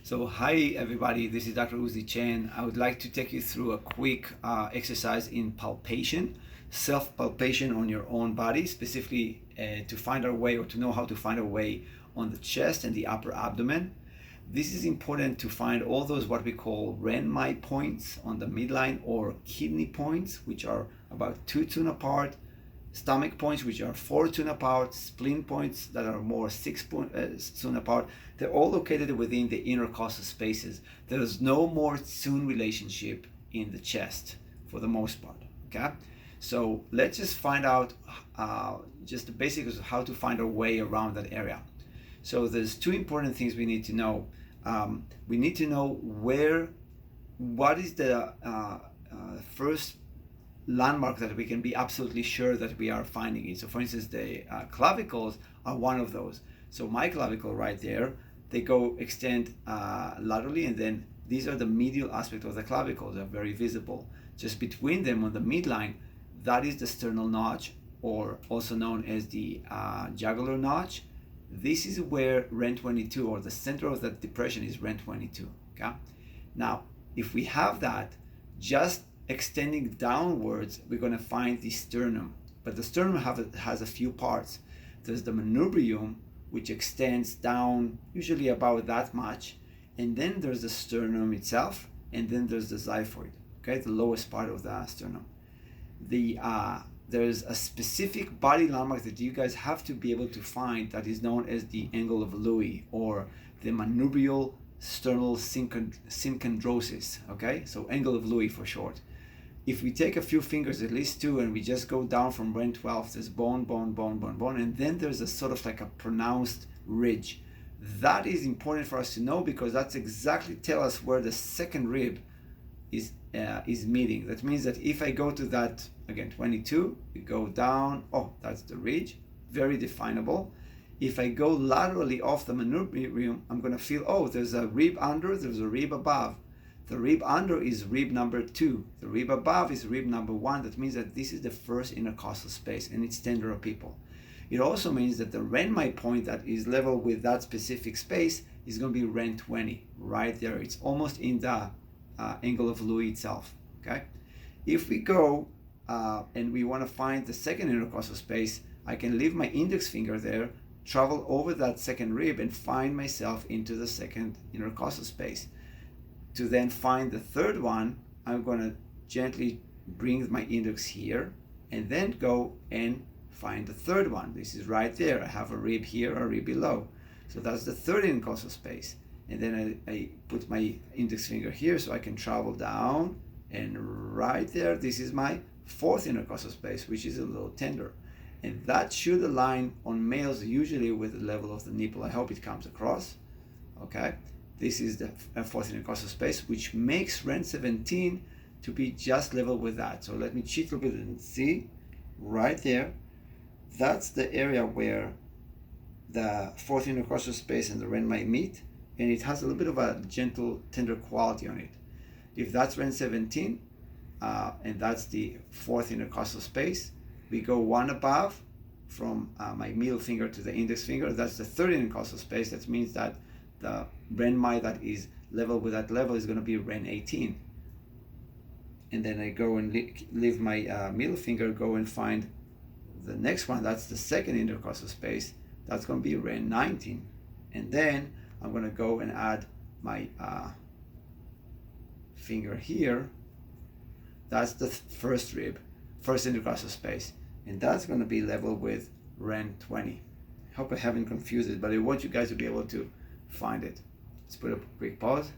So hi everybody, this is Dr. Uzi Chen. I would like to take you through a quick exercise in palpation, self-palpation on your own body, specifically to find our way or to know how to find our way on the chest and the upper abdomen. This is important to find all those what we call Renmai points on the midline, or kidney points, which are about 2 tune apart, stomach points, which are 4 tune apart, spleen points that are more 6 tune apart. They're all located within the intercostal spaces. There is no more tune relationship in the chest for the most part. Okay, so let's just find out just the basics of how to find our way around that area. So there's two important things we need to know. We need to know what is the first landmark that we can be absolutely sure that we are finding it. So for instance, the clavicles are one of those. So my clavicle right there, they extend laterally, and then these are the medial aspect of the clavicle. They're very visible. Just between them on the midline, that is the sternal notch, or also known as the jugular notch. This is where REN 22, or the center of that depression, is REN 22. Okay. Now, if we have that, just extending downwards, we're going to find the sternum. But the sternum has a few parts. There's the manubrium, which extends down usually about that much, and then there's the sternum itself, and then there's the xiphoid, okay, the lowest part of the sternum. There's a specific body landmark that you guys have to be able to find that is known as the angle of Louis, or the manubrial sternal synchondrosis. Okay, so angle of Louis for short. If we take a few fingers, at least two, and we just go down from REN 12, there's bone, bone, bone, bone, bone, and then there's a sort of like a pronounced ridge. That is important for us to know, because that's exactly tell us where the second rib is meeting. That means that if I go to that, again, 22, we go down, oh, that's the ridge, very definable. If I go laterally off the manubrium, I'm going to feel, oh, there's a rib under, there's a rib above. The rib under is rib number 2. The rib above is rib number 1. That means that this is the first intercostal space, and it's tender people. It also means that the Renmai point that is level with that specific space is going to be REN 20, right there. It's almost in the angle of Louis itself. Okay. If we go and we want to find the second intercostal space, I can leave my index finger there, travel over that second rib, and find myself into the second intercostal space. To then find the third one, I'm going to gently bring my index here, and then go and find the third one. This is right there. I have a rib here, a rib below. So that's the third intercostal space. And then I put my index finger here so I can travel down, and right there, this is my fourth intercostal space, which is a little tender. And that should align on males usually with the level of the nipple. I hope it comes across. Okay. This is the fourth intercostal space, which makes REN 17 to be just level with that. So let me cheat a little bit and see right there. That's the area where the fourth intercostal space and the REN might meet, and it has a little bit of a gentle, tender quality on it. If that's REN 17, and that's the fourth intercostal space, we go one above from my middle finger to the index finger. That's the third intercostal space. That means that the Renmai that is level with that level is going to be REN 18. And then I go and leave my middle finger, go and find the next one. That's the second intercostal space. That's going to be REN 19. And then I'm going to go and add my finger here. That's the first rib, first intercostal space. And that's going to be level with REN 20. Hope I haven't confused it, but I want you guys to be able to find it. Let's put a quick pause.